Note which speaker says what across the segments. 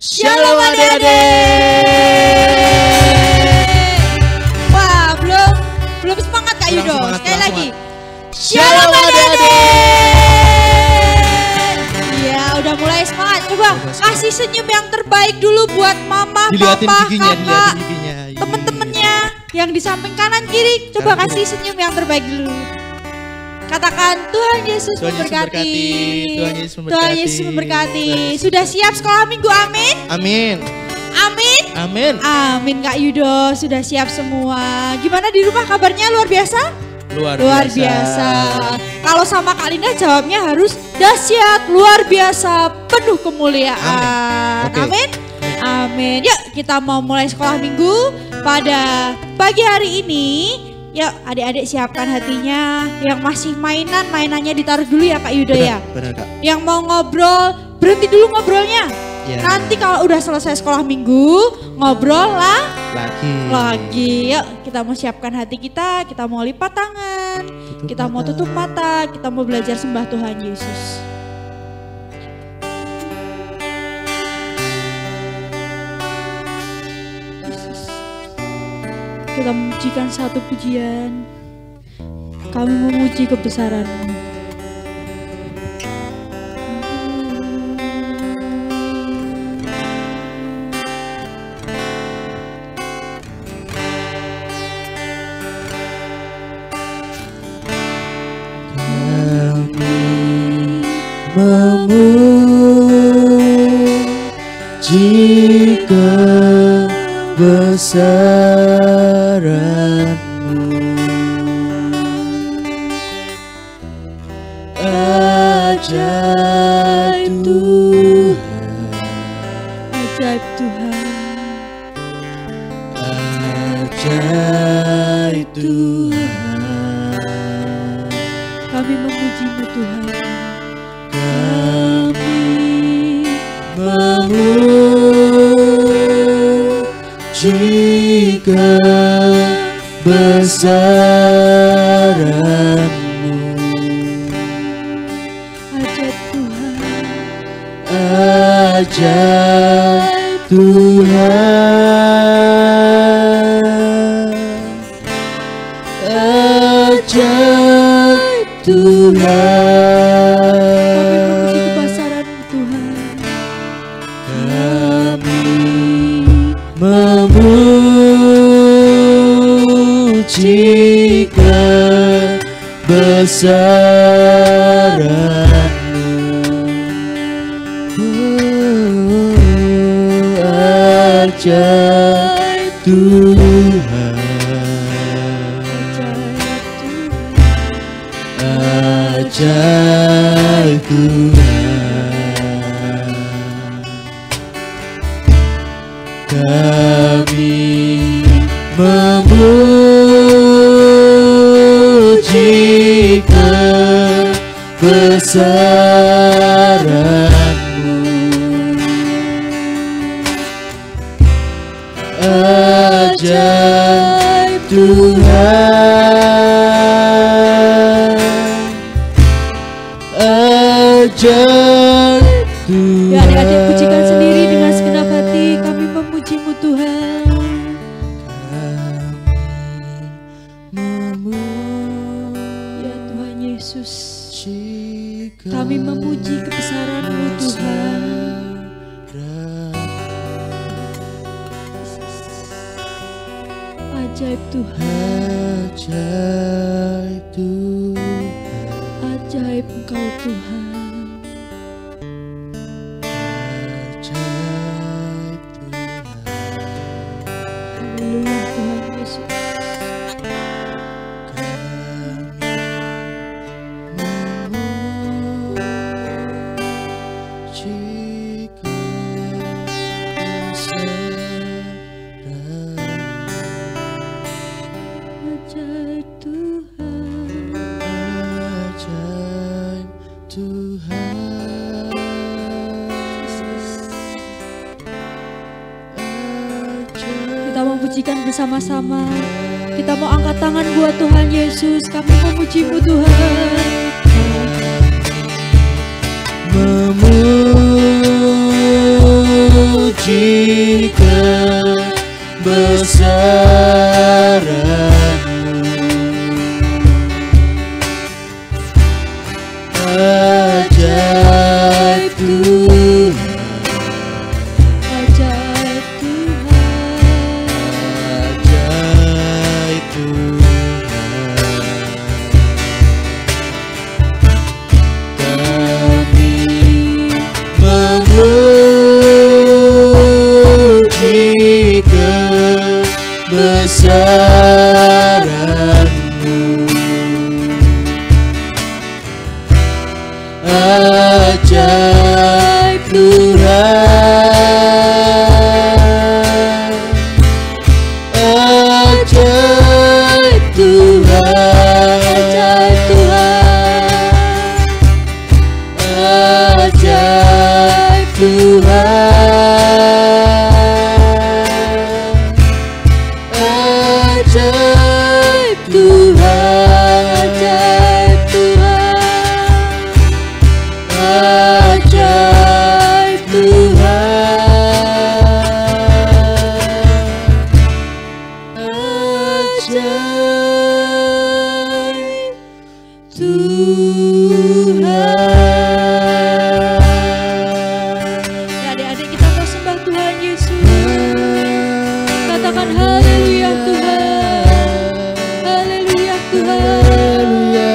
Speaker 1: Shalom adik-adik.
Speaker 2: Wah, belum semangat Kak Yudo. Sekali lagi.
Speaker 1: Shalom adik-adik.
Speaker 2: Ya, udah mulai semangat. Coba kasih senyum yang terbaik dulu buat mama, papa, kakak, temen-temennya yang di samping kanan kiri. Coba kasih senyum yang terbaik dulu. Katakan Tuhan Yesus memberkati.
Speaker 1: Tuhan Yesus memberkati.
Speaker 2: Tuhan Yesus memberkati. Sudah siap sekolah minggu? Amin.
Speaker 1: Amin.
Speaker 2: Amin.
Speaker 1: Amin.
Speaker 2: Amin Kak Yudo, sudah siap semua. Gimana di rumah kabarnya, luar biasa? Luar biasa. Kalau sama Kak Linda jawabnya harus dahsyat, luar biasa, penuh kemuliaan.
Speaker 1: Amin. Okay.
Speaker 2: Amin. Amin. Yuk kita mau mulai sekolah minggu pada pagi hari ini. Yuk adik-adik siapkan hatinya. Yang masih mainannya ditaruh dulu ya Kak Yudo ya.
Speaker 1: Benar Kak.
Speaker 2: Yang mau ngobrol, berhenti dulu ngobrolnya.
Speaker 1: Ya.
Speaker 2: Nanti kalau udah selesai sekolah minggu, ngobrol lagi. Yuk kita mau siapkan hati kita mau lipat tangan, kita mau tutup mata, kita mau belajar sembah Tuhan Yesus. Kita memujikan satu pujian. Kami memuji kebesaran-Mu.
Speaker 1: Memuji kebesaran-Mu, ajaib Tuhan,
Speaker 2: Ajaib Tuhan,
Speaker 1: ajaib Tuhan.
Speaker 2: kami memuji-Mu Tuhan.
Speaker 1: Memuji kebesaran-Mu,
Speaker 2: Ajaib Tuhan,
Speaker 1: ajaib Tuhan, ajaib Tuhan. Memuji kebesaran-Mu, ajaib Tuhan, ajaib Tuhan. Kami memuji kebesaran-Mu, ajaib Tuhan, ajaib Tuhan.
Speaker 2: Ya adik-adik pujikan sendiri dengan segenap hati. Kami memuji-Mu Tuhan. Ya Tuhan Yesus, kami memuji kebesaran-Mu Tuhan. Ajaib Tuhan,
Speaker 1: Ajaib Tuhan,
Speaker 2: ajaib Engkau Tuhan.
Speaker 1: ajaib Tuhan.
Speaker 2: Haleluya Tuhan Yesus.
Speaker 1: Memuji kebesaran-Mu,
Speaker 2: Ajaib Tuhan,
Speaker 1: ajaib Tuhan,
Speaker 2: kita mau pujikan bersama-sama. Kita mau angkat tangan buat Tuhan Yesus. Kami memuji-Mu Tuhan.
Speaker 1: memuji besaranmu. Ajaib Tuhan,
Speaker 2: Ajaib Tuhan,
Speaker 1: ajaib Tuhan. Kami memuji kebesaran-Mu. Ajaib Tuhan, ajaib Tuhan, ajaib Tuhan, ajaib Tuhan, ajaib Tuhan, ajaib Tuhan, ajaib Tuhan.
Speaker 2: Ya, adik-adik kita mau sembah Tuhan Yesus. Katakan haleluya Tuhan, haleluya Tuhan.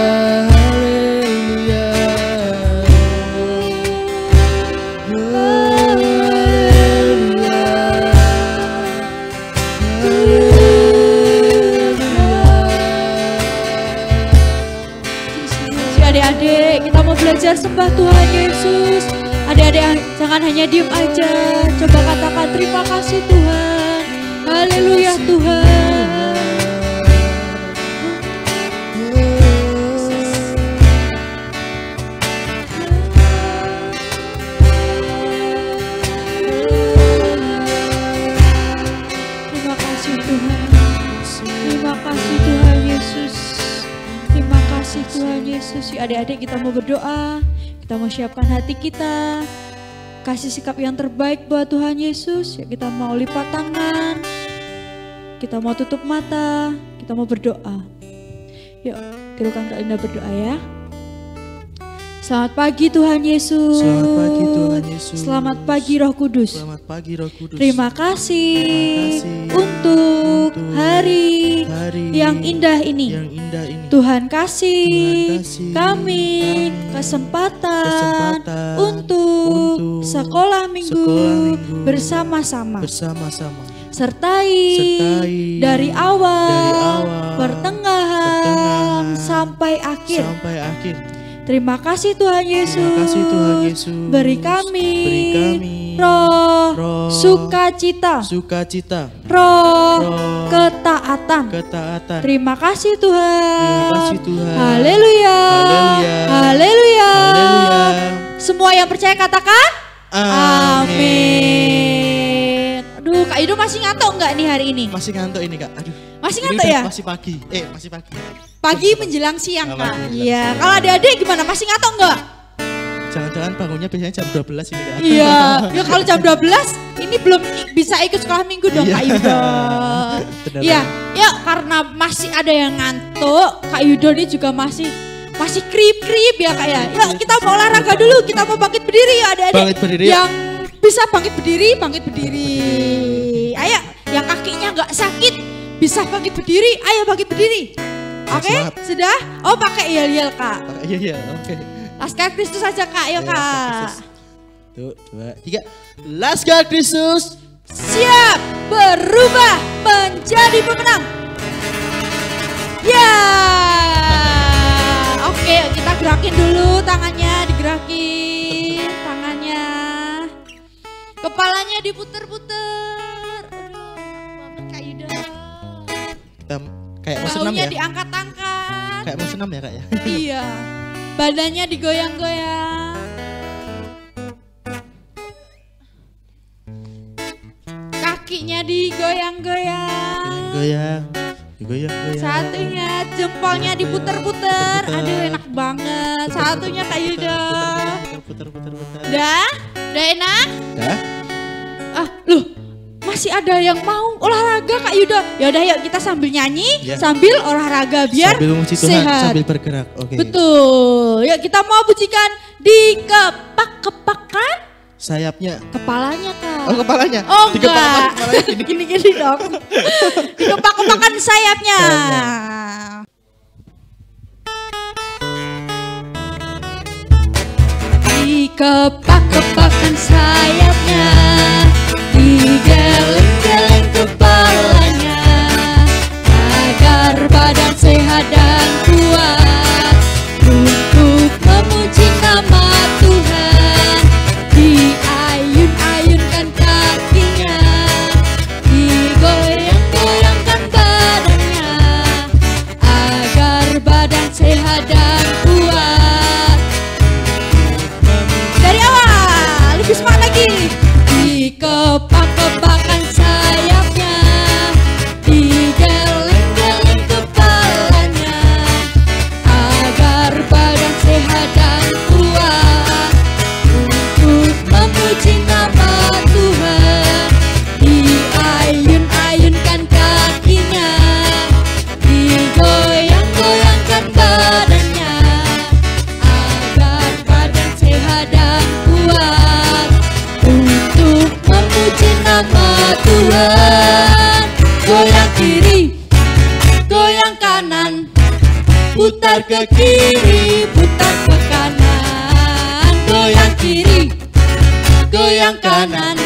Speaker 2: Adik-adik, kita mau belajar sembah Tuhan Yesus. Adik-adik jangan hanya diem aja. Coba katakan terima kasih Tuhan. Haleluya Tuhan. Terima kasih Tuhan. Terima kasih Tuhan Yesus. Terima kasih Tuhan Yesus. Yuk adik-adik kita mau berdoa. Kita mau siapkan hati kita. Kasih sikap yang terbaik buat Tuhan Yesus. Yuk kita mau lipat tangan. Kita mau tutup mata. Kita mau berdoa. Yuk tirukan Kak Linda berdoa ya. Selamat pagi Tuhan Yesus.
Speaker 1: Selamat pagi Tuhan Yesus.
Speaker 2: Selamat pagi Roh Kudus.
Speaker 1: Selamat pagi Roh Kudus.
Speaker 2: Terima kasih,
Speaker 1: Terima kasih
Speaker 2: untuk hari yang indah ini.
Speaker 1: Yang indah ini.
Speaker 2: Tuhan kasih,
Speaker 1: Tuhan kasih
Speaker 2: kami kesempatan untuk sekolah minggu bersama-sama. Sertai dari awal, pertengahan sampai akhir. Terima kasih Tuhan Yesus. Beri kami roh sukacita, roh ketaatan. Terima kasih Tuhan. Haleluya. Haleluya. Semua yang percaya katakan amin. Aduh, Kak Yudo masih ngantuk enggak nih hari ini?
Speaker 1: Masih ngantuk ini Kak. Aduh.
Speaker 2: Masih ngantuk ya?
Speaker 1: Masih pagi.
Speaker 2: Pagi menjelang siang Kak.
Speaker 1: Menjelang
Speaker 2: Iya.
Speaker 1: siang.
Speaker 2: Kalau adik-adik gimana? Masih ngantuk enggak?
Speaker 1: Jangan-jangan bangunnya biasanya jam 12 ini Kak.
Speaker 2: Iya. Ya kalau jam 12 ini belum bisa ikut sekolah minggu dong
Speaker 1: Iya.
Speaker 2: Kak Yudo.
Speaker 1: Benar.
Speaker 2: Iya. Ya karena masih ada yang ngantuk, Kak Yudo ini juga masih krip-krip ya Kak ya. Yuk kita mau olahraga dulu, kita mau bangkit berdiri ya adik-adik.
Speaker 1: Bangkit berdiri, yuk.
Speaker 2: Yang bisa bangkit berdiri. Ayo, yang kakinya nggak sakit bisa bangkit berdiri, ayo bangkit berdiri. Oke,
Speaker 1: semangat.
Speaker 2: sudah? Oh pakai yel-yel Kak.
Speaker 1: Iya, oke.
Speaker 2: Laskar Kristus saja Kak, ayo
Speaker 1: Ayo,
Speaker 2: Kak.
Speaker 1: Tuh, 2, 3. Laskar Kristus.
Speaker 2: Siap berubah menjadi pemenang. Ya. Oke, kita gerakin dulu tangannya, digerakin tangannya. Kepalanya diputer-puter. Aduh, enak banget Kak Yuda.
Speaker 1: Kita kayak mau senam
Speaker 2: Baunya
Speaker 1: ya.
Speaker 2: diangkat-angkat.
Speaker 1: Kayak mau senam ya Kak ya.
Speaker 2: Iya. Badannya digoyang-goyang. Kakinya digoyang-goyang.
Speaker 1: Goyang.
Speaker 2: Satunya jempolnya diputer-puter. Aduh enak banget. Satunya Kak Yuda.
Speaker 1: Puter.
Speaker 2: Dah? Udah enak?
Speaker 1: Dah?
Speaker 2: Ah, loh. masih ada yang mau olahraga Kak Yuda. Ya udah yuk kita sambil nyanyi,
Speaker 1: Ya.
Speaker 2: sambil olahraga biar
Speaker 1: Sambil memuji Tuhan,
Speaker 2: sehat.
Speaker 1: sambil bergerak. Oke.
Speaker 2: Betul. Yuk kita mau pujikan di kepak-kepakan
Speaker 1: Sayapnya.
Speaker 2: kepalanya Kak.
Speaker 1: Oh, kepalanya.
Speaker 2: Oh
Speaker 1: Di kepala-
Speaker 2: enggak.
Speaker 1: kepalanya gini.
Speaker 2: Gini-gini dong. Di kepak-kepakan sayapnya. Di kepak-kepakan sayapnya, digeleng-geleng kepalanya, agar badan sehat dan kuat untuk memuji nama Tuhan. Diayun-ayunkan kakinya, digoyang-goyangkan badannya, agar badan sehat dan kuat. Dari awal, lebih semangat lagi. Di kepak-kepakan sayapnya, digeleng-geleng kepalanya, agar badan sehat dan kuat untuk memuji nama Tuhan. Diayun-ayunkan kakinya, digoyang-goyangkan badannya, agar badan sehat dan kuat untuk memuji nama Tuhan. Goyang kiri, goyang kanan, putar ke kiri, putar ke kanan. Goyang kiri, goyang kanan,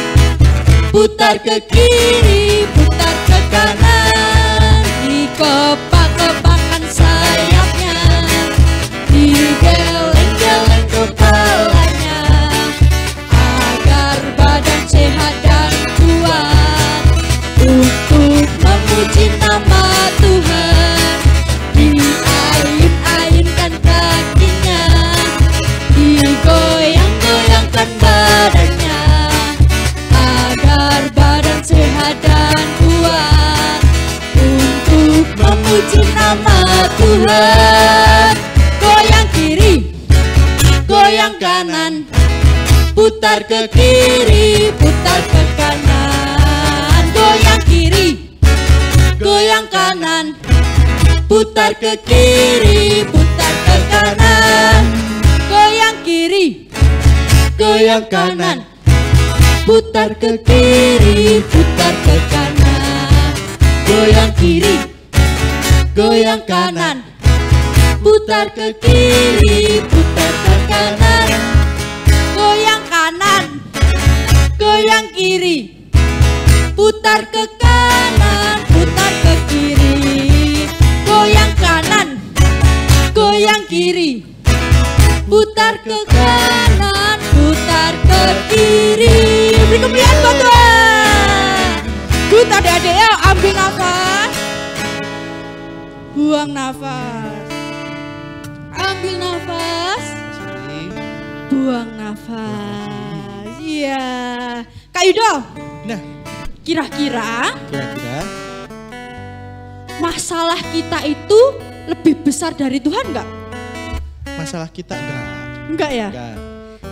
Speaker 2: putar ke kiri, putar ke kanan. Di kepak-kepakan sayapnya, digeleng-geleng kepalanya, agar badan sehat dan kuat untuk memuji nama Tuhan. Diayun-ayunkan kakinya, digoyang-goyangkan badannya, agar badan sehat dan kuat untuk memuji nama Tuhan. Goyang kiri, goyang kanan, putar ke kiri, putar ke kanan. Goyang kiri, goyang kanan, putar ke kiri, putar ke kanan. Goyang kiri, goyang kanan, putar ke kiri, putar ke kanan. Goyang kiri, goyang kanan, putar ke kiri, putar ke kanan. Goyang kanan, goyang kiri, putar ke kanan, putar ke kiri. Goyang kanan, goyang kiri, putar ke kanan, putar ke kiri. Beri kemuliaan buat Tuhan. Good adik-adik ya, ambil nafas, buang nafas, ambil nafas, buang nafas. Iya. Kak Yudo,
Speaker 1: Nah,
Speaker 2: kira-kira
Speaker 1: kira-kira
Speaker 2: masalah kita itu lebih besar dari Tuhan enggak?
Speaker 1: masalah kita enggak.
Speaker 2: Enggak ya?
Speaker 1: Enggak.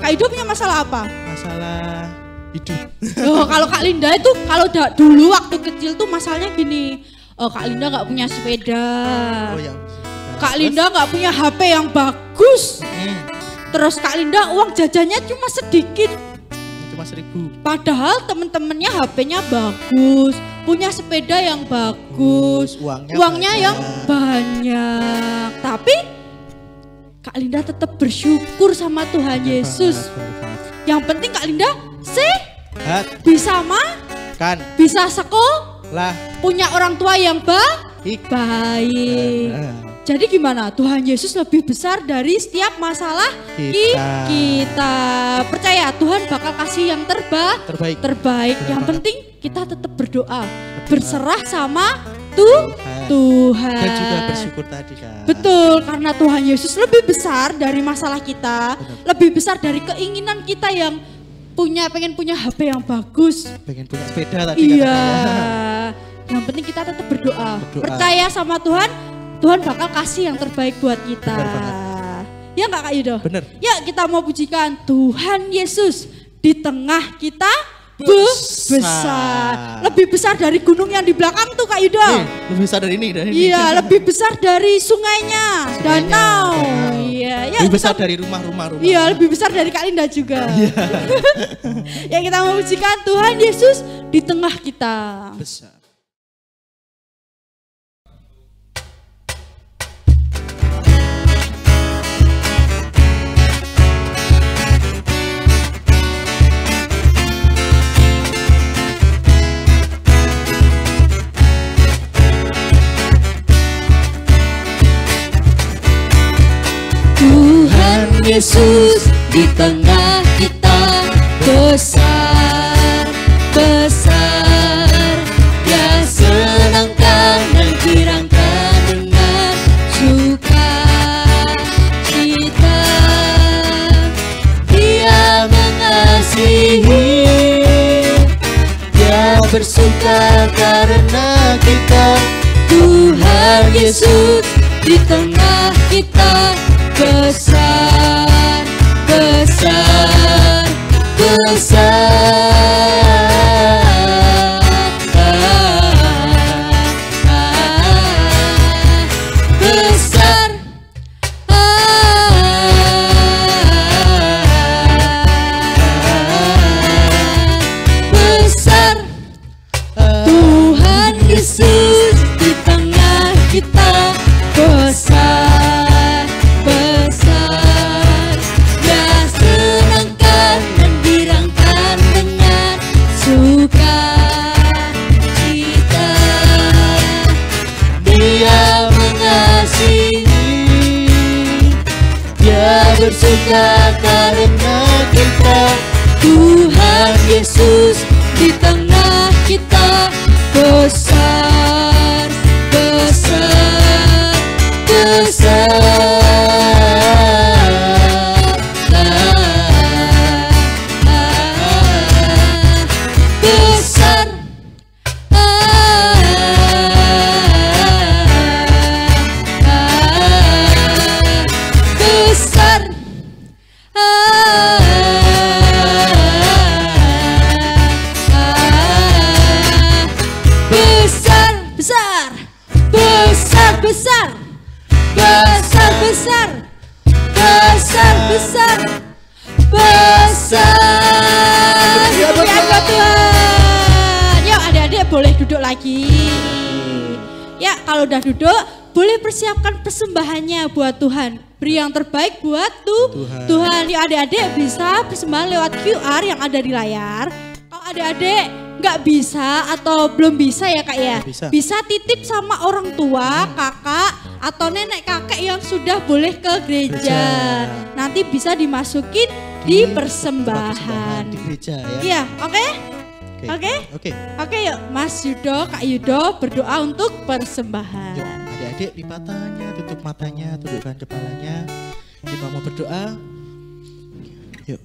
Speaker 2: Kak Yudo punya masalah apa?
Speaker 1: Masalah hidup.
Speaker 2: Oh, kalau Kak Linda itu kalau dulu waktu kecil tuh masalahnya gini. Oh, Kak Linda nggak punya sepeda.
Speaker 1: Oh ya.
Speaker 2: Kak Linda nggak punya HP yang bagus. Terus Kak Linda uang jajannya cuma sedikit.
Speaker 1: Cuma 1.000.
Speaker 2: Padahal temen-temennya HP-nya bagus, punya sepeda yang bagus,
Speaker 1: Uangnya
Speaker 2: uangnya
Speaker 1: banyak.
Speaker 2: yang banyak. Tapi Kak Linda tetap bersyukur sama Tuhan Yesus. Yang penting Kak Linda sehat, bisa
Speaker 1: Kan
Speaker 2: bisa sekolah,
Speaker 1: lah
Speaker 2: punya orang tua yang baik. Jadi gimana? Tuhan Yesus lebih besar dari setiap masalah kita. Percaya Tuhan bakal kasih yang terbaik.
Speaker 1: Bener
Speaker 2: Yang
Speaker 1: banget.
Speaker 2: penting kita tetap berdoa, berserah sama Tuhan.
Speaker 1: Dan juga bersyukur tadi kan.
Speaker 2: Betul, karena Tuhan Yesus lebih besar dari masalah kita,
Speaker 1: Benar.
Speaker 2: lebih besar dari keinginan kita yang pengen punya HP yang bagus.
Speaker 1: Pengen punya sepeda tadi
Speaker 2: Iya.
Speaker 1: katanya.
Speaker 2: Yang penting kita tetap berdoa.
Speaker 1: Berdoa.
Speaker 2: Percaya sama Tuhan, Tuhan bakal kasih yang terbaik buat kita.
Speaker 1: Benar banget.
Speaker 2: Ya enggak Kak Yudo?
Speaker 1: Bener.
Speaker 2: Ya kita mau pujikan Tuhan Yesus di tengah kita besar. Lebih besar dari gunung yang di belakang tuh Kak Yudo.
Speaker 1: Lebih besar dari ini.
Speaker 2: Iya, lebih besar dari sungainya, danau. Iya, ya.
Speaker 1: Lebih besar dari rumah-rumah.
Speaker 2: Iya, lebih besar dari Kak Linda juga. Ya, kita memujikan Tuhan Yesus di tengah kita.
Speaker 1: Besar.
Speaker 2: Tuhan Yesus di tengah kita, besar, besar. Dia senangkan dan girangkan dengan sukacita. Dia mengasihi, Dia bersuka karena kita. Tuhan Yesus di tengah kita, besar, besar, besar, besar, besar. Tuhan Yesus di tengah kita, besar, besar. Dia senangkan dan girangkan dengan sukacita. Dia mengasihi, Dia bersuka karena kita. Tuhan Yesus di tengah kita, besar, besar, besar, besar, besar, besar, besar, besar, besar, besar, besar, besar, besar, besar. Ya Tuhan. Yuk adik-adik boleh duduk lagi. Ya kalau udah duduk boleh persiapkan persembahannya buat Tuhan. Beri yang terbaik buat Tuhan. Yuk adik-adik bisa persembahan lewat QR yang ada di layar. Kalau adik-adik nggak bisa atau belum bisa ya Kak ya, bisa titip sama orang tua, kakak atau nenek kakek yang sudah boleh ke gereja. Nanti bisa dimasukin di persembahan
Speaker 1: di gereja ya.
Speaker 2: Iya, oke? Oke, yuk Mas Yudo, Kak Yudo berdoa untuk persembahan.
Speaker 1: Yuk adik-adik lipat tangannya, tutup matanya, tundukkan kepalanya. Kita mau berdoa. Yuk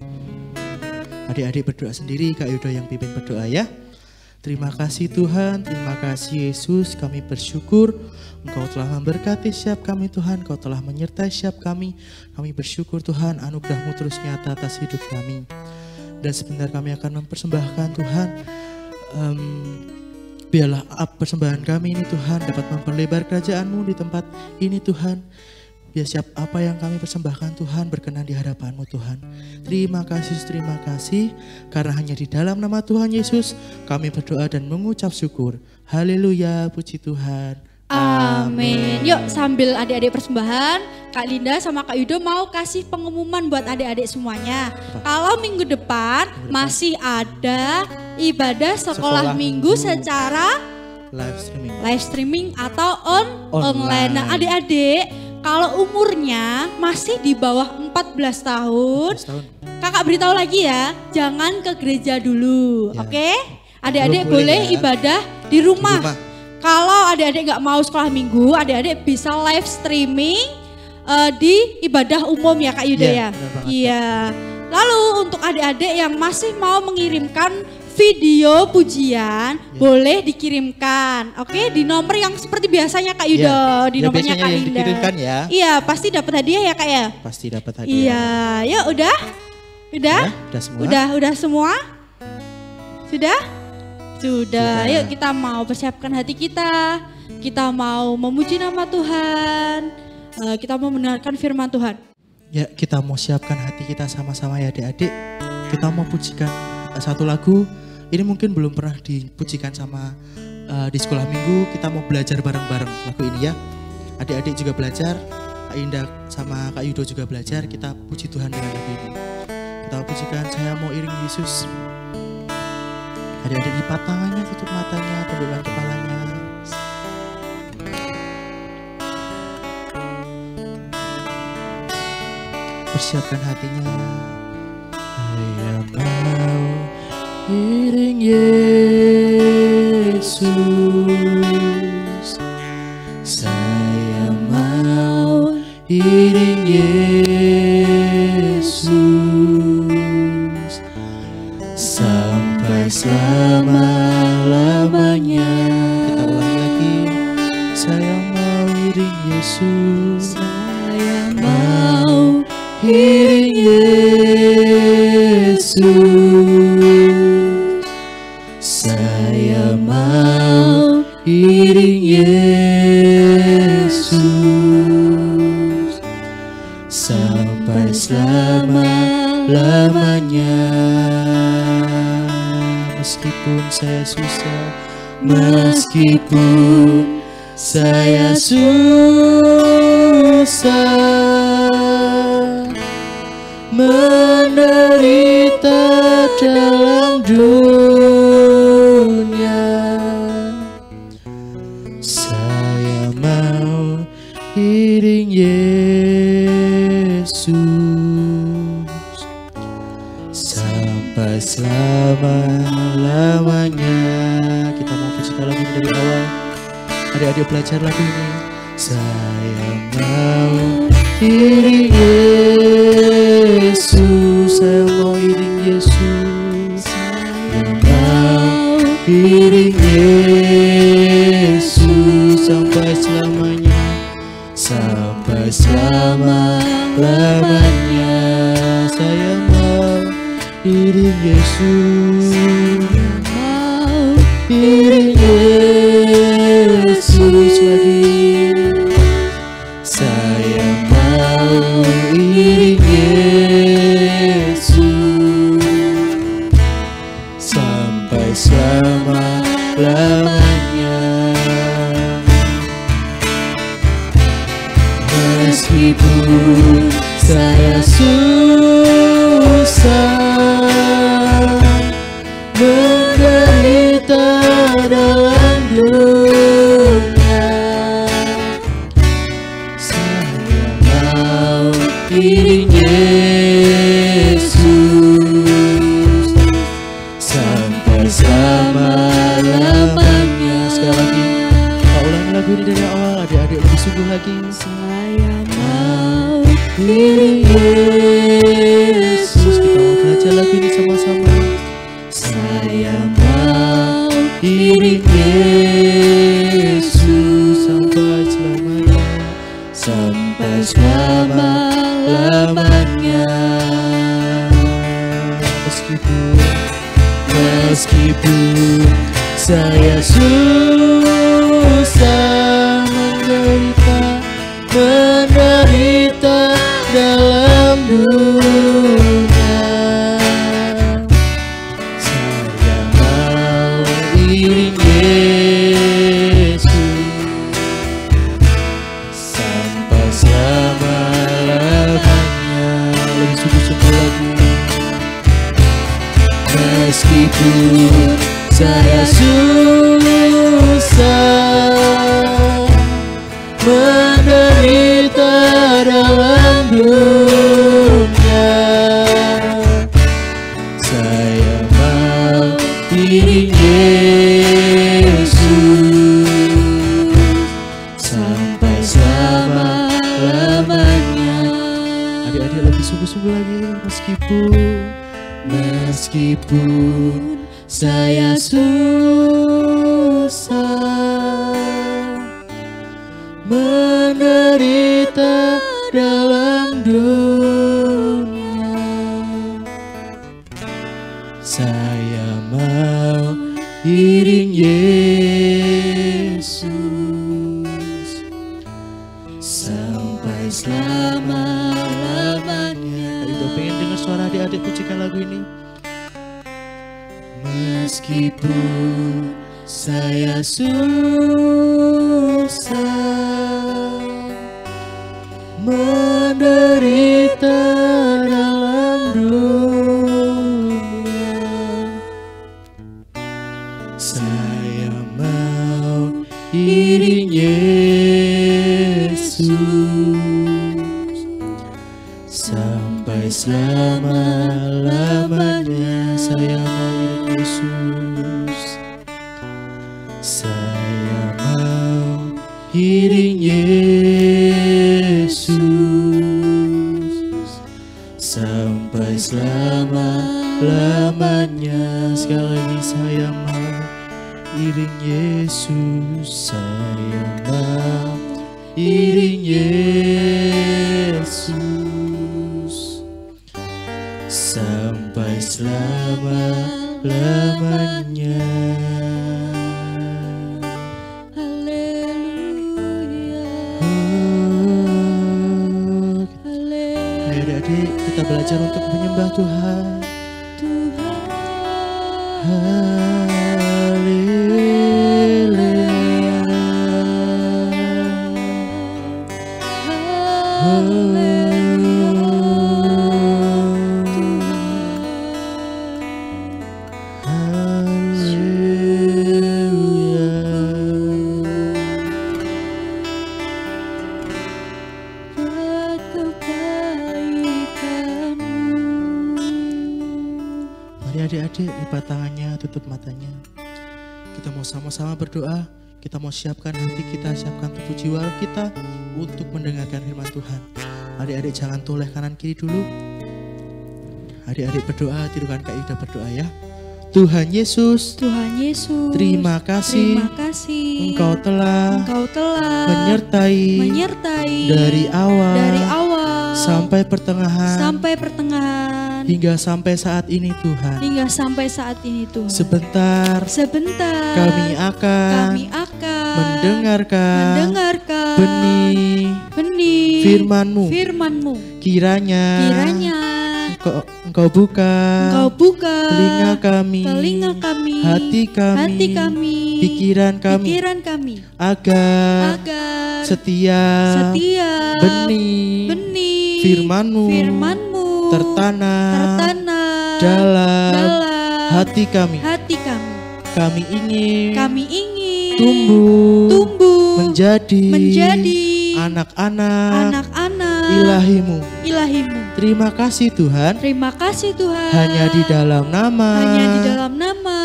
Speaker 1: adik-adik berdoa sendiri, Kak Yudo yang pimpin berdoa ya. Terima kasih Tuhan, terima kasih Yesus, kami bersyukur Engkau telah memberkati setiap kami Tuhan, Engkau telah menyertai setiap kami. Kami bersyukur Tuhan, anugerah-Mu terus nyata atas hidup kami. Dan sebentar kami akan mempersembahkan Tuhan, biarlah persembahan kami ini Tuhan dapat memperlebar kerajaan-Mu di tempat ini Tuhan. Biar siap apa yang kami persembahkan Tuhan berkenan di hadapan-Mu Tuhan. Terima kasih karena hanya di dalam nama Tuhan Yesus kami berdoa dan mengucap syukur. Haleluya, puji Tuhan.
Speaker 2: Amin. Yuk sambil adik-adik persembahan, Kak Linda sama Kak Yudo mau kasih pengumuman buat adik-adik semuanya. Kalau minggu depan masih ada ibadah sekolah minggu secara live streaming atau online. Nah adik-adik, kalau umurnya masih di bawah 14 tahun, kakak beritahu lagi ya, jangan ke gereja dulu, oke? Adik-adik boleh ibadah di rumah. Kalau adik-adik nggak mau sekolah minggu, adik-adik bisa live streaming di ibadah umum ya Kak Yuda ya. Iya. Lalu untuk adik-adik yang masih mau mengirimkan video pujian boleh dikirimkan, oke, di nomor yang seperti biasanya Kak Yudo, di nomornya Kak Linda.
Speaker 1: Ya.
Speaker 2: Iya, pasti dapat hadiah ya Kak ya.
Speaker 1: Pasti dapat hadiah.
Speaker 2: Iya, yuk udah semua. Sudah? Sudah. Yuk kita mau persiapkan hati kita. Kita mau memuji nama Tuhan. Kita mau mendengarkan firman Tuhan.
Speaker 1: Ya, kita mau siapkan hati kita sama-sama ya adik-adik. Kita mau pujikan satu lagu. Ini mungkin belum pernah dipujikan sama di sekolah minggu. Kita mau belajar bareng-bareng lagu ini ya. Adik-adik juga belajar. Kak Indah sama Kak Yudo juga belajar. Kita puji Tuhan dengan lagu ini. Kita pujikan Saya Mau Iring Yesus. Adik-adik lipat tangannya, tutup matanya, tundukkan kepalanya. Persiapkan hatinya. Saya mau iring Yesus. Saya mau iring Yesus sampai selama-lamanya. Kita ulangi lagi. Saya mau iring Yesus. Saya mau iring Yesus. Saya mau iring Yesus sampai selama-lamanya. Meskipun saya susah, meskipun saya susah, menderita dalam dunia, saya mau iring Yesus sampai selama-lamanya. Kita mau pujikan lagu dari awal. Adik-adik belajar lagu ini. Saya mau iring Yesus, saya mau iring Yesus, saya mau iring Yesus sampai selamanya, sampai selama-lamanya. Saya mau iring Yesus, saya mau iring Yesus lagi. Saya mau iring Yesus sampai selama-lamanya. Meskipun saya susah, menderita dalam dunia, saya mau iring Yesus sampai selama-lamanya. Sekali lagi, kita ulangi lagu ini dari awal. Adik-adik lebih sungguh lagi. Saya mau iring Yesus. Kita mau belajar lagu ini sama-sama. Saya mau iring Yesus sampai selamanya, sampai selama-lamanya. Meskipun saya susah, menderita dalam dunia, saya mau iring Yesus sampai selama-lamanya. Lebih sungguh-sungguh lagi. Meskipun saya susah, menderita dalam dunia, saya mau iring Yesus sampai selama-lamanya. Adik-adik lebih sungguh-sungguh lagi. Meskipun saya susah, menderita dalam dunia, saya mau iring Yesus sampai selama-lamanya. Ayo pengen dengar suara adik-adik pujikan lagu ini. Meskipun saya susah menderita dalam dunia, saya mau iring Yesus sampai selama-lamanya. Saya mau iring Yesus, saya mau iring Yesus sampai selama-lamanya. Sekali lagi saya mau iring Yesus, saya mau iring Yesus sampai selama-lamanya. Adik-adik, kita belajar untuk menyembah Tuhan. Haleluya, adik-adik, lipat tangannya, tutup matanya. Kita mau sama-sama berdoa. Kita mau siapkan hati kita, siapkan tubuh jiwa kita untuk mendengarkan firman Tuhan. Adik-adik jangan toleh kanan kiri dulu. Adik-adik berdoa, tirukan Kak Yuda berdoa ya. Tuhan Yesus, terima kasih, Engkau telah menyertai dari awal sampai pertengahan, hingga sampai saat ini Tuhan. Sebentar kami akan mendengarkan benih firman-Mu. Kiranya Engkau buka telinga kami, hati kami, pikiran kami, agar setiap benih firman-Mu tertanam dalam hati kami. Kami ingin tumbuh menjadi anak-anak Ilahi-Mu. Terima kasih Tuhan. Hanya di dalam nama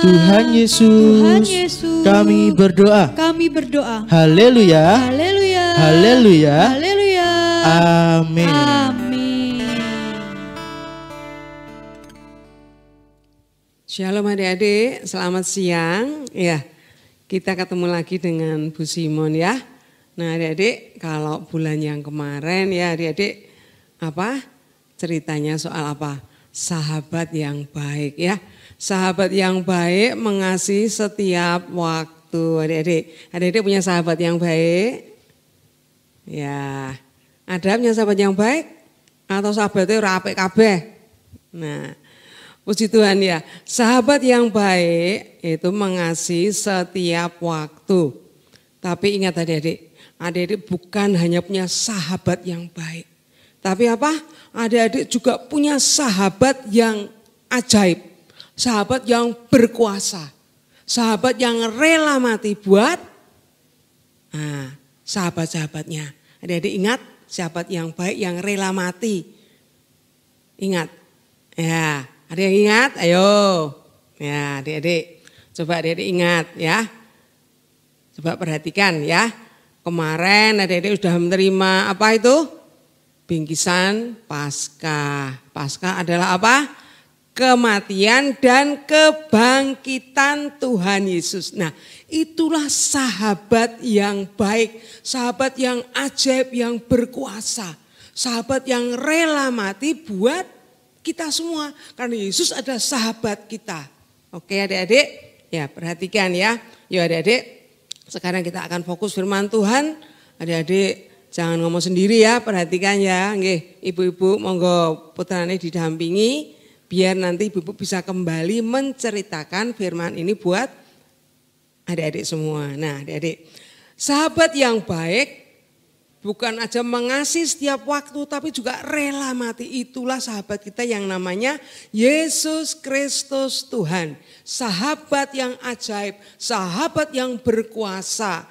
Speaker 1: Tuhan Yesus kami berdoa. Haleluya. Amin.
Speaker 3: Shalom adik-adik, selamat siang. Ya, kita ketemu lagi dengan Bu Simon ya. Nah adik-adik, kalau bulan yang kemarin ya adik-adik, ceritanya soal apa? Sahabat yang baik ya. Sahabat yang baik mengasihi setiap waktu adik-adik. Adik-adik punya sahabat yang baik? Ya, ada punya sahabat yang baik? Atau sahabatnya rapek kabeh? Nah, puji Tuhan ya, sahabat yang baik itu mengasihi setiap waktu. Tapi ingat adik-adik bukan hanya punya sahabat yang baik. Tapi apa? Adik-adik juga punya sahabat yang ajaib. Sahabat yang berkuasa. Sahabat yang rela mati buat sahabat-sahabatnya. Adik-adik ingat, sahabat yang baik yang rela mati. Ingat. Ya, ada yang ingat? Ayo. Ya, adik-adik. Coba adik-adik ingat ya. Coba perhatikan ya. Kemarin adik-adik sudah menerima apa itu? Bingkisan Paskah. Paskah adalah apa? Kematian dan kebangkitan Tuhan Yesus. Nah, itulah sahabat yang baik. Sahabat yang ajaib, yang berkuasa. Sahabat yang rela mati buat kita semua. Karena Yesus adalah sahabat kita. Oke adik-adik? Ya, perhatikan ya. Yuk adik-adik, sekarang kita akan fokus firman Tuhan. Adik-adik jangan ngomong sendiri ya, perhatikan ya. Nggih, ibu-ibu monggo putrane didampingi biar nanti ibu-ibu bisa kembali menceritakan firman ini buat adik-adik semua. Nah, adik-adik, sahabat yang baik bukan aja mengasihi setiap waktu tapi juga rela mati. Itulah sahabat kita yang namanya Yesus Kristus Tuhan. Sahabat yang ajaib, sahabat yang berkuasa.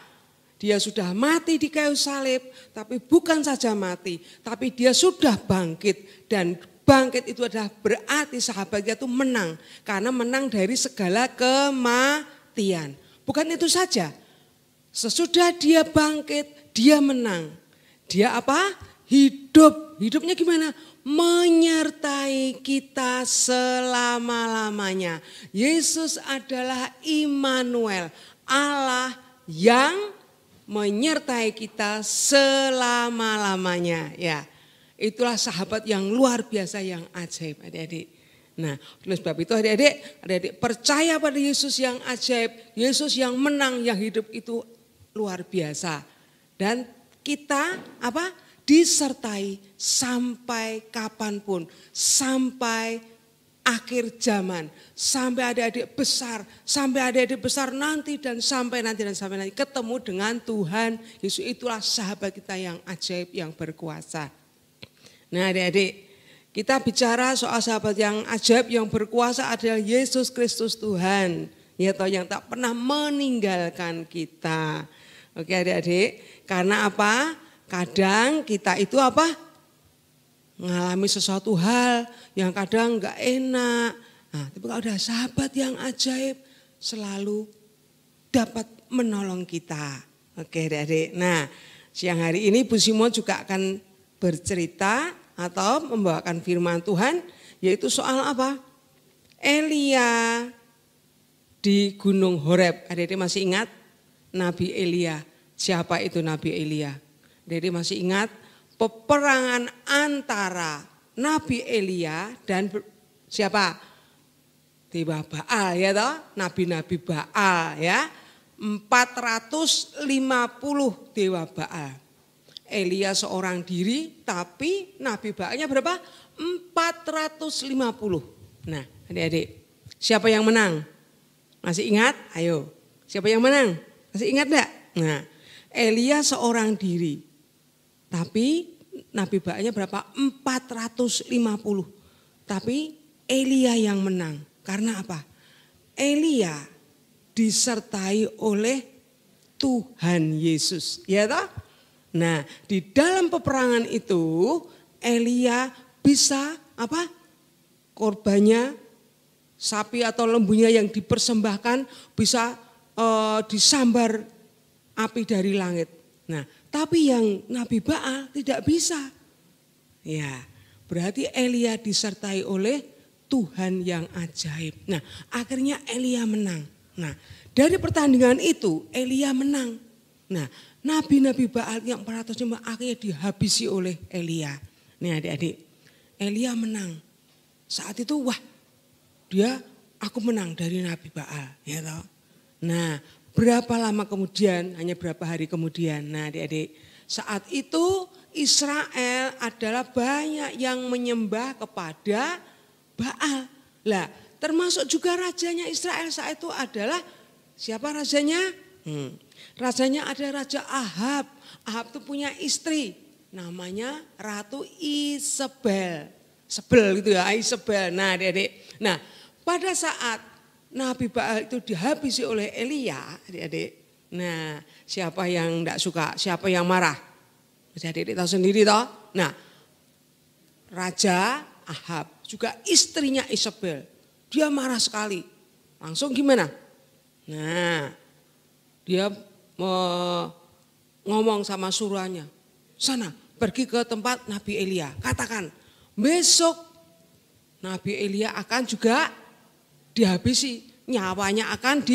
Speaker 3: Dia sudah mati di kayu salib, tapi bukan saja mati, tapi dia sudah bangkit. Dan bangkit itu adalah berarti sahabatnya itu menang. Karena menang dari segala kematian. Bukan itu saja, sesudah dia bangkit, dia menang. Dia apa? Hidup. Hidupnya gimana? Menyertai kita selama-lamanya. Yesus adalah Immanuel, Allah yang menyertai kita selama-lamanya. Ya, itulah sahabat yang luar biasa, yang ajaib, adik-adik. Nah, oleh sebab itu adik-adik percaya pada Yesus yang ajaib, Yesus yang menang, yang hidup itu luar biasa. Dan kita apa? Disertai sampai kapanpun, sampai akhir zaman, sampai adik-adik besar nanti dan sampai nanti ketemu dengan Tuhan Yesus. Itulah sahabat kita yang ajaib, yang berkuasa. Nah, adik-adik, kita bicara soal sahabat yang ajaib, yang berkuasa adalah Yesus Kristus Tuhan. Ya toh, yang tak pernah meninggalkan kita. Oke adik-adik, karena apa? Kadang kita itu apa? Mengalami sesuatu hal yang kadang enggak enak. Nah, tapi kalau ada sahabat yang ajaib, selalu dapat menolong kita. Oke adik-adik, nah siang hari ini Bu Simon juga akan bercerita atau membawakan firman Tuhan, yaitu soal apa? Elia di Gunung Horeb. Adik-adik masih ingat Nabi Elia? Siapa itu Nabi Elia? Adik-adik masih ingat peperangan antara Nabi Elia dan siapa? Dewa Baal ya toh? Nabi-nabi Baal ya. 450 dewa Baal. Elia seorang diri, tapi Nabi Baalnya berapa? 450. Nah, adik-adik, siapa yang menang? Masih ingat? Ayo, siapa yang menang? Masih ingat enggak? Nah, Elia seorang diri, tapi Nabi Baalnya berapa? 450. Tapi Elia yang menang. Karena apa? Elia disertai oleh Tuhan Yesus, ya toh? Nah, di dalam peperangan itu Elia bisa apa? Korbannya sapi atau lembunya yang dipersembahkan bisa disambar api dari langit. Nah, tapi yang Nabi Baal tidak bisa. Ya, berarti Elia disertai oleh Tuhan yang ajaib. Nah, akhirnya Elia menang. Nah, dari pertandingan itu Elia menang. Nah, nabi-nabi Baal yang 450 akhirnya dihabisi oleh Elia. Nih adik-adik, Elia menang. Saat itu wah, aku menang dari Nabi Baal. Ya toh? Nah, berapa lama kemudian, hanya berapa hari kemudian. Nah adik-adik, saat itu Israel adalah banyak yang menyembah kepada Baal. Lah, termasuk juga rajanya Israel saat itu adalah siapa rajanya? Rajanya ada Raja Ahab. Ahab itu punya istri namanya Ratu Isabel. Sebel gitu ya, Isabel. Nah adik-adik. Nah pada saat Nabi Baal itu dihabisi oleh Elia, adik-adik. Nah siapa yang enggak suka, siapa yang marah? Adik-adik tahu sendiri toh. Nah Raja Ahab juga istrinya Isabel. Dia marah sekali. Langsung gimana? Nah dia ngomong sama suruhannya, sana pergi ke tempat Nabi Elia, katakan besok Nabi Elia akan juga dihabisi, nyawanya akan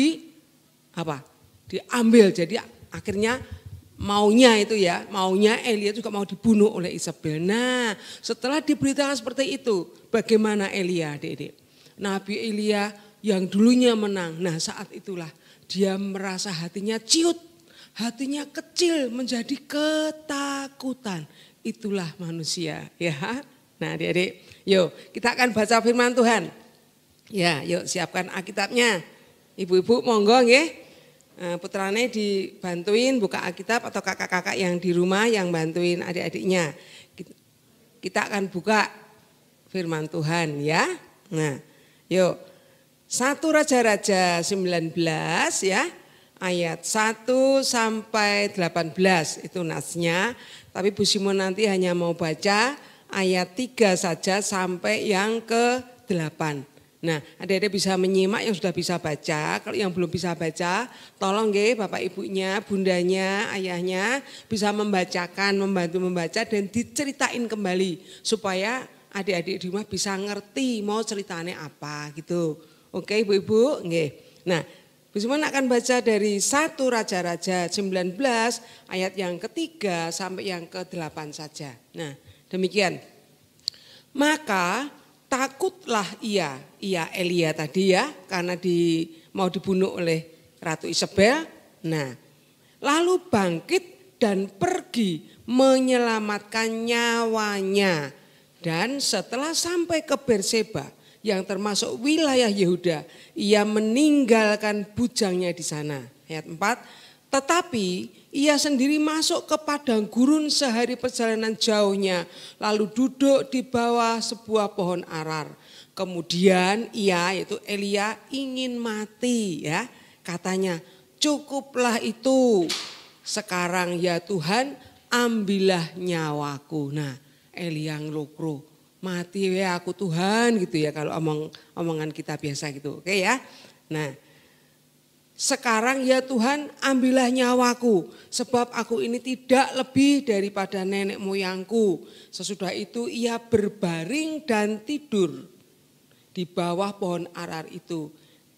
Speaker 3: diambil. Jadi akhirnya maunya Elia juga mau dibunuh oleh Isabel. Nah setelah diberitakan seperti itu, bagaimana Elia adik-adik? Nabi Elia yang dulunya menang. Nah saat itulah dia merasa hatinya ciut, hatinya kecil menjadi ketakutan. Itulah manusia ya. Nah adik-adik, yuk kita akan baca firman Tuhan. Ya yuk siapkan Alkitabnya. Ibu-ibu monggo nggih. Putrane dibantuin buka Alkitab atau kakak-kakak yang di rumah yang bantuin adik-adiknya. Kita akan buka firman Tuhan ya. Nah, yuk. 1 Raja-Raja 19 ya. Ayat 1 sampai 18 itu nasnya. Tapi Bu Simon nanti hanya mau baca ayat 3 saja sampai yang ke-8. Nah, adik-adik bisa menyimak yang sudah bisa baca. Kalau yang belum bisa baca, tolong nggih Bapak Ibunya, Bundanya, Ayahnya bisa membacakan, membantu membaca dan diceritain kembali supaya adik-adik di rumah bisa ngerti mau ceritanya apa gitu. Oke Ibu-ibu, nggih. Nah, Bu Simon akan baca dari 1 Raja-Raja 19 ayat yang ke-3 sampai yang ke-8 saja. Nah, demikian. Maka takutlah ia Elia tadi ya, karena mau dibunuh oleh Ratu Isabel. Nah, lalu bangkit dan pergi menyelamatkan nyawanya. Dan setelah sampai ke Berseba yang termasuk wilayah Yehuda, ia meninggalkan bujangnya di sana. Ayat 4, tetapi ia sendiri masuk ke padang gurun sehari perjalanan jauhnya, lalu duduk di bawah sebuah pohon arar. Kemudian ia, yaitu Elia, ingin mati ya. Katanya, cukuplah itu. Sekarang ya Tuhan, ambillah nyawaku. Nah, Elia ngelukru, mati ya aku Tuhan gitu ya kalau omongan kita biasa gitu. Oke ya. Nah, sekarang ya Tuhan ambillah nyawaku sebab aku ini tidak lebih daripada nenek moyangku. Sesudah itu ia berbaring dan tidur di bawah pohon arar itu.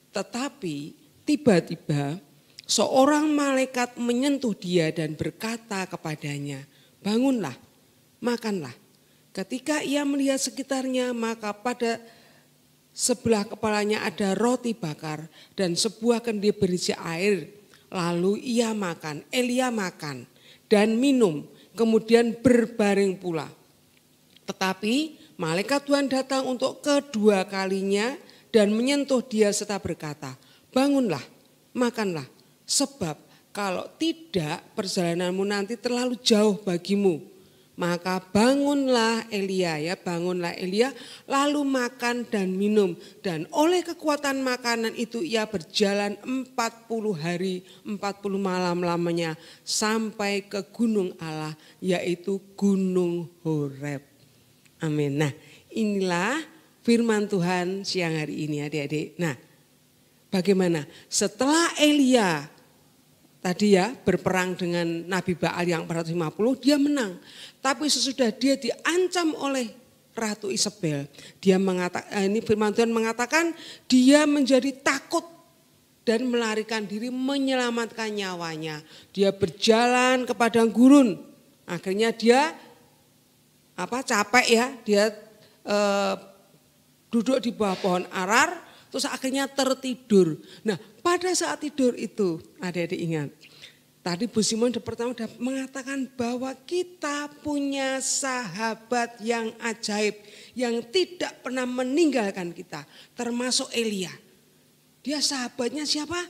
Speaker 3: Tetapi tiba-tiba seorang malaikat menyentuh dia dan berkata kepadanya, bangunlah, makanlah. Ketika ia melihat sekitarnya maka pada sebelah kepalanya ada roti bakar dan sebuah kendi berisi air. Lalu ia makan, Elia makan dan minum, kemudian berbaring pula. Tetapi malaikat Tuhan datang untuk kedua kalinya dan menyentuh dia serta berkata, bangunlah, makanlah, sebab kalau tidak perjalananmu nanti terlalu jauh bagimu. Maka bangunlah Elia ya, bangunlah Elia lalu makan dan minum. Dan oleh kekuatan makanan itu ia berjalan 40 hari 40 malam lamanya sampai ke gunung Allah yaitu Gunung Horeb. Amin. Nah inilah firman Tuhan siang hari ini adik-adik. Nah bagaimana setelah Elia tadi ya berperang dengan Nabi Baal yang 450 dia menang. Tapi sesudah dia diancam oleh Ratu Isabel, dia mengatakan, ini firman Tuhan mengatakan dia menjadi takut dan melarikan diri menyelamatkan nyawanya. Dia berjalan ke padang gurun, akhirnya dia capek ya, dia duduk di bawah pohon arar, terus akhirnya tertidur. Nah pada saat tidur itu adik-adik ingat. Tadi Bu Simon pertama sudah mengatakan bahwa kita punya sahabat yang ajaib. Yang tidak pernah meninggalkan kita. Termasuk Elia. Dia sahabatnya siapa?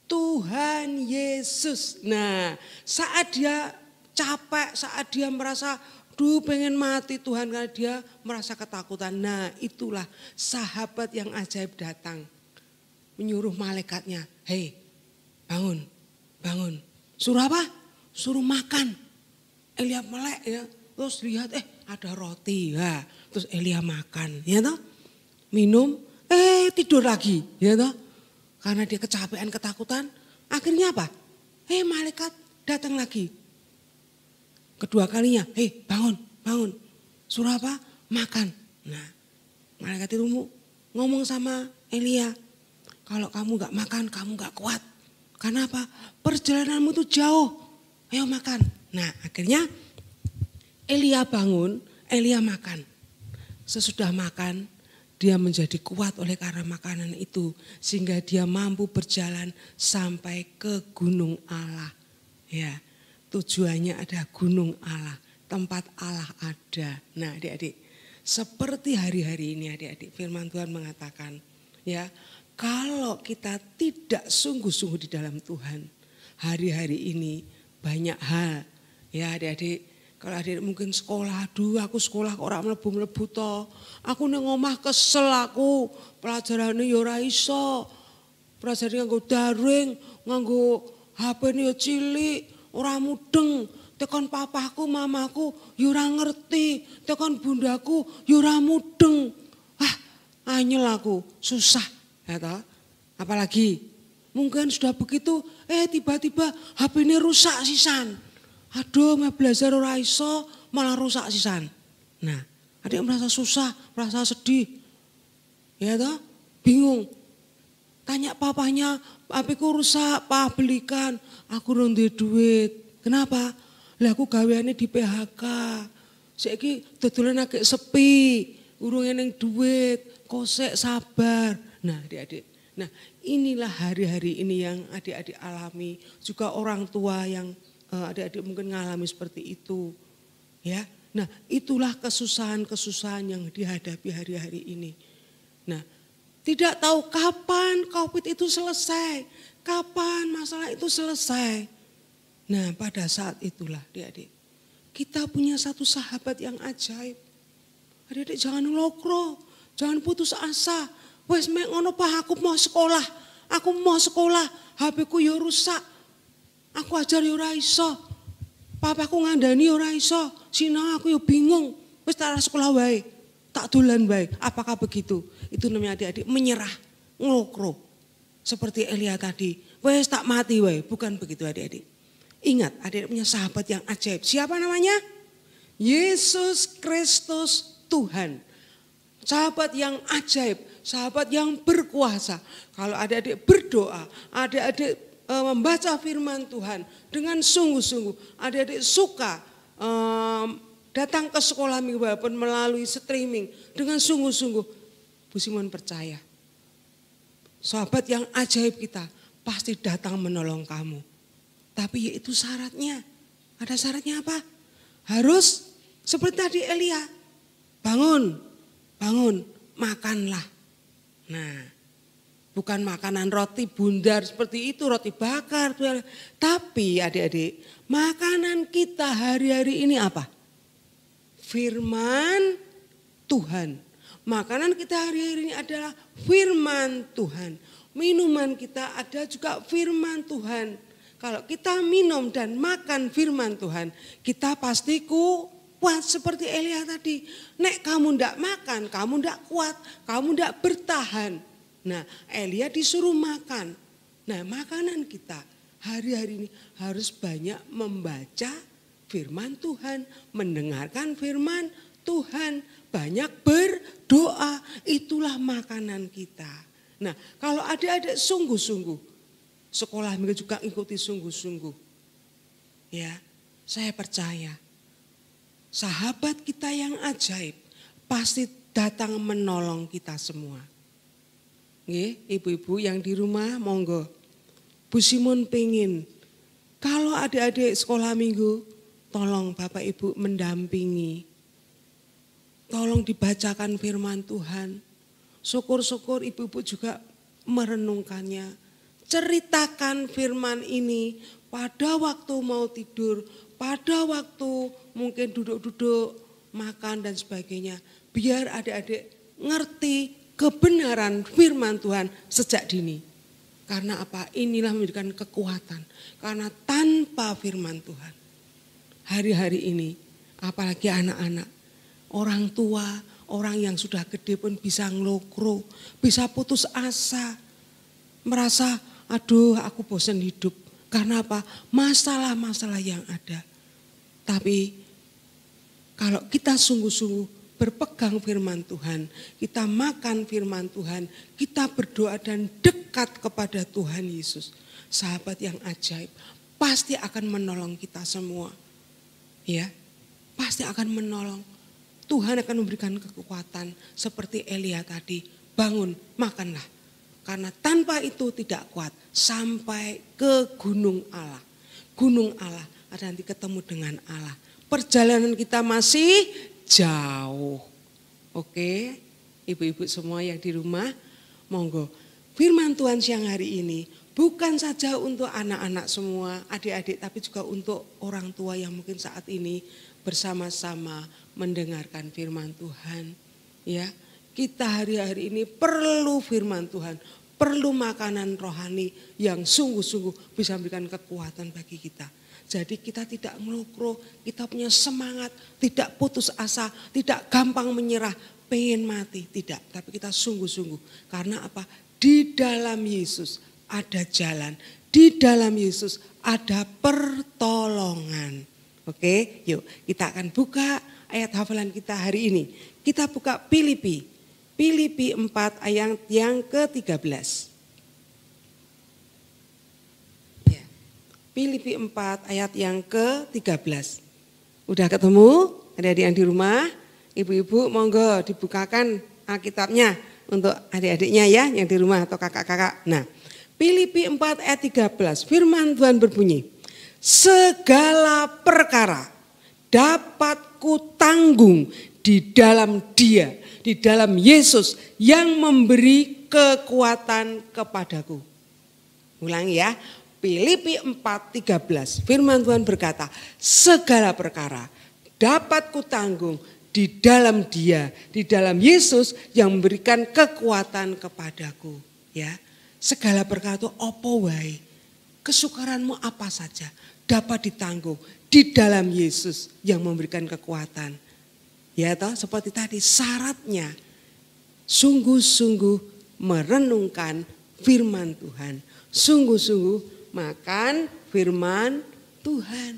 Speaker 3: Tuhan Yesus. Nah saat dia capek, saat dia merasa pengen mati Tuhan karena dia merasa ketakutan. Nah itulah sahabat yang ajaib datang. Menyuruh malaikatnya, hei bangun, bangun. Suruh apa? Suruh makan. Elia melek ya. Terus lihat ada roti ya. Terus Elia makan ya toh. Minum tidur lagi ya toh. Karena dia kecapean ketakutan. Akhirnya apa? Malaikat datang lagi. Kedua kalinya, bangun, bangun. Suruh apa? Makan. Nah malaikat itu ngomong sama Elia. Kalau kamu gak makan kamu gak kuat. Karena apa? Perjalananmu itu jauh. Ayo makan. Nah akhirnya Elia bangun, Elia makan. Sesudah makan Dia menjadi kuat oleh karena makanan itu. Sehingga dia mampu berjalan sampai ke gunung Allah. Ya, tujuannya ada gunung Allah. Tempat Allah ada. Nah adik-adik, seperti hari-hari ini adik-adik, firman Tuhan mengatakan, ya, kalau kita tidak sungguh-sungguh di dalam Tuhan, hari-hari ini banyak hal. Ya adik-adik, kalau adik mungkin sekolah, aduh aku sekolah kok ora mlebu-mlebu to. Aku ning omah kesel aku, pelajarane ya ora iso. Pelajarane nganggo daring, nganggo HP-ne ya cilik, ora mudeng. Tekan papaku, mamaku ya ora ngerti. Tekan bundaku ya ora mudeng. Anyel aku, susah. Ya toh? Apalagi mungkin sudah begitu, tiba-tiba HP-ne rusak sisan. Aduh, mau belajar ora iso, malah rusak sisan. Nah, adik merasa susah, merasa sedih. Ya toh? Bingung. Tanya papanya, HP-ku rusak, Pak belikan. Aku ora duwe duit. Kenapa? Lah aku gaweane di PHK. Saiki dodolan agak sepi, urung eneng duit, kosek sabar. Nah, adik-adik. Nah, inilah hari-hari ini yang adik-adik alami. Juga orang tua yang adik-adik mungkin mengalami seperti itu. Ya. Nah, itulah kesusahan-kesusahan yang dihadapi hari-hari ini. Nah, tidak tahu kapan COVID itu selesai. Kapan masalah itu selesai. Nah, pada saat itulah adik-adik, kita punya satu sahabat yang ajaib. Adik-adik jangan lokro, jangan putus asa. Wes mek ngono Pak, aku mau sekolah. Aku mau sekolah, HP-ku ya rusak. Aku ajar ya ora iso. Papaku ngandani ya ora iso. Sinau aku ya bingung. Wes tak sekolah wae. Tak dolan wae. Apakah begitu? Itu namanya adik-adik menyerah, nglokro. Seperti Elia tadi. Wes tak mati wae. Bukan begitu adik-adik. Ingat, adik-adik punya sahabat yang ajaib. Siapa namanya? Yesus Kristus Tuhan. Sahabat yang ajaib, sahabat yang berkuasa. Kalau adik-adik berdoa, adik-adik membaca firman Tuhan dengan sungguh-sungguh. Adik-adik suka datang ke sekolah minggu walaupun melalui streaming dengan sungguh-sungguh. Bu Simon percaya, sahabat yang ajaib kita pasti datang menolong kamu. Tapi yaitu syaratnya. Ada syaratnya apa? Harus seperti tadi Elia. Bangun, makanlah. Nah, bukan makanan roti bundar seperti itu, roti bakar. Tapi adik-adik, makanan kita hari-hari ini apa? Firman Tuhan. Makanan kita hari-hari ini adalah firman Tuhan. Minuman kita ada juga firman Tuhan. Kalau kita minum dan makan firman Tuhan, kita pasti kuat seperti Elia tadi. Nek kamu ndak makan, kamu ndak kuat, kamu ndak bertahan. Nah, Elia disuruh makan. Nah, makanan kita hari-hari ini harus banyak membaca firman Tuhan, mendengarkan firman Tuhan, banyak berdoa. Itulah makanan kita. Nah, kalau adik-adik sungguh-sungguh, sekolah minggu juga ikuti sungguh-sungguh. Ya, saya percaya sahabat kita yang ajaib pasti datang menolong kita semua. Nggih, ibu-ibu yang di rumah monggo. Bu Simon pengen kalau adik-adik sekolah minggu tolong Bapak Ibu mendampingi. Tolong dibacakan firman Tuhan. Syukur-syukur ibu-ibu juga merenungkannya. Ceritakan firman ini pada waktu mau tidur, pada waktu mungkin duduk-duduk, makan dan sebagainya. Biar adik-adik ngerti kebenaran firman Tuhan sejak dini. Karena apa? Inilah memberikan kekuatan. Karena tanpa firman Tuhan, hari-hari ini, apalagi anak-anak, orang tua, orang yang sudah gede pun bisa ngelokro, bisa putus asa, merasa aduh aku bosan hidup. Karena apa? Masalah-masalah yang ada. Tapi kalau kita sungguh-sungguh berpegang firman Tuhan, kita makan firman Tuhan, kita berdoa dan dekat kepada Tuhan Yesus. Sahabat yang ajaib pasti akan menolong kita semua. Ya, pasti akan menolong. Tuhan akan memberikan kekuatan seperti Elia tadi. Bangun, makanlah. Karena tanpa itu tidak kuat sampai ke gunung Allah. Gunung Allah, ada nanti ketemu dengan Allah. Perjalanan kita masih jauh. Oke, ibu-ibu semua yang di rumah, monggo. Firman Tuhan siang hari ini bukan saja untuk anak-anak semua, adik-adik, tapi juga untuk orang tua yang mungkin saat ini bersama-sama mendengarkan firman Tuhan. Ya, kita hari-hari ini perlu firman Tuhan, perlu makanan rohani yang sungguh-sungguh bisa memberikan kekuatan bagi kita. Jadi kita tidak ngelukro, kita punya semangat, tidak putus asa, tidak gampang menyerah, pengen mati, tidak. Tapi kita sungguh-sungguh, karena apa? Di dalam Yesus ada jalan, di dalam Yesus ada pertolongan. Oke, yuk kita akan buka ayat hafalan kita hari ini. Kita buka Filipi 4 ayat yang ke-13. Ya. Filipi 4 ayat yang ke-13. Udah ketemu? Adik-adik yang di rumah, ibu-ibu monggo dibukakan Alkitabnya untuk adik-adiknya ya yang di rumah atau kakak-kakak. Nah, Filipi 4 ayat 13, firman Tuhan berbunyi, segala perkara dapat kutanggung di dalam Dia, di dalam Yesus yang memberi kekuatan kepadaku. Ulangi ya, Filipi 4:13, firman Tuhan berkata, segala perkara dapat kutanggung di dalam Dia, di dalam Yesus yang memberikan kekuatan kepadaku. Ya, segala perkara itu opo wae, kesukaranmu apa saja dapat ditanggung di dalam Yesus yang memberikan kekuatan. Ya toh, seperti tadi syaratnya sungguh-sungguh merenungkan firman Tuhan, sungguh-sungguh makan firman Tuhan,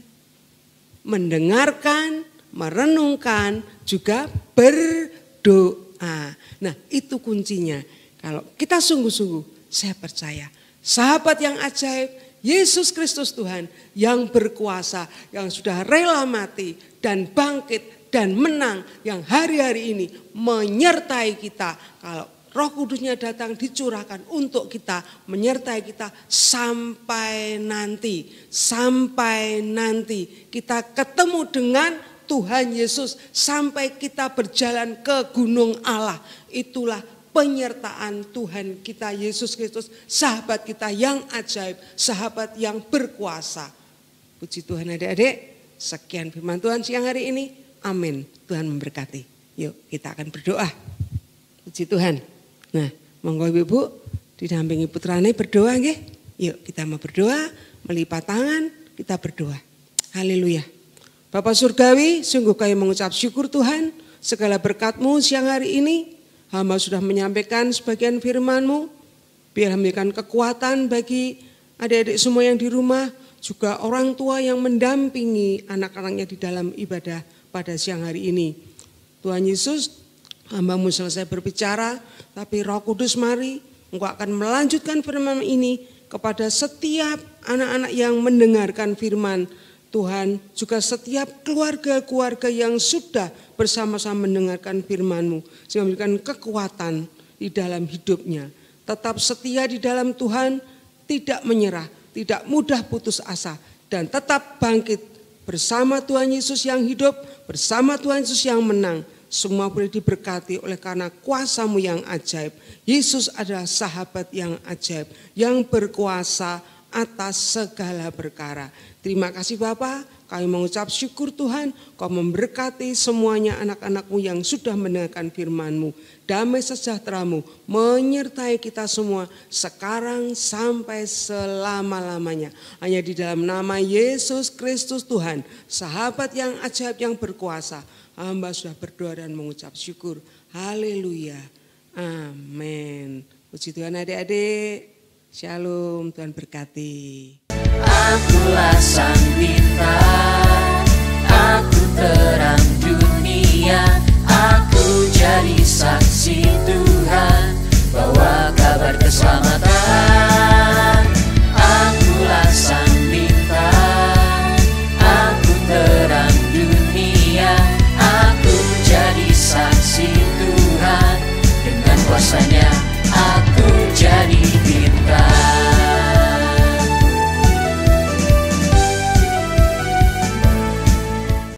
Speaker 3: mendengarkan, merenungkan, juga berdoa. Nah, itu kuncinya. Kalau kita sungguh-sungguh, saya percaya sahabat yang ajaib, Yesus Kristus Tuhan yang berkuasa, yang sudah rela mati dan bangkit dan menang, yang hari-hari ini menyertai kita. Kalau Roh Kudusnya datang dicurahkan untuk kita, menyertai kita sampai nanti kita ketemu dengan Tuhan Yesus, sampai kita berjalan ke gunung Allah. Itulah penyertaan Tuhan kita Yesus Kristus, sahabat kita yang ajaib, sahabat yang berkuasa. Puji Tuhan adik-adik, sekian firman Tuhan siang hari ini. Amin. Tuhan memberkati. Yuk kita akan berdoa. Puji Tuhan. Nah, monggo ibu-ibu didampingi putrane berdoa nggih. Yuk kita mau berdoa, melipat tangan, kita berdoa. Haleluya. Bapa Surgawi, sungguh kami mengucap syukur Tuhan, segala berkat-Mu siang hari ini. Hamba sudah menyampaikan sebagian firman-Mu, biar memberikan kekuatan bagi adik-adik semua yang di rumah, juga orang tua yang mendampingi anak-anaknya di dalam ibadah pada siang hari ini. Tuhan Yesus, hamba-Mu selesai berbicara, tapi Roh Kudus mari, Engkau akan melanjutkan firman ini kepada setiap anak-anak yang mendengarkan firman Tuhan, juga setiap keluarga-keluarga yang sudah bersama-sama mendengarkan firman-Mu, sehingga memberikan kekuatan di dalam hidupnya. Tetap setia di dalam Tuhan, tidak menyerah, tidak mudah putus asa, dan tetap bangkit bersama Tuhan Yesus yang hidup, bersama Tuhan Yesus yang menang. Semua boleh diberkati oleh karena kuasa-Mu yang ajaib. Yesus adalah sahabat yang ajaib, yang berkuasa atas segala perkara. Terima kasih Bapa, kami mengucap syukur Tuhan, Kau memberkati semuanya anak-anak-Mu yang sudah mendengarkan firman-Mu. Damai sejahtera-Mu menyertai kita semua sekarang sampai selama-lamanya. Hanya di dalam nama Yesus Kristus Tuhan, sahabat yang ajaib yang berkuasa, hamba sudah berdoa dan mengucap syukur. Haleluya. Amin. Puji Tuhan adik-adik. Shalom, Tuhan berkati.
Speaker 4: Akulah sang bintang, aku terang dunia, aku jadi saksi Tuhan, bawa kabar keselamatan. Akulah sang bintang, aku terang dunia, aku jadi hanya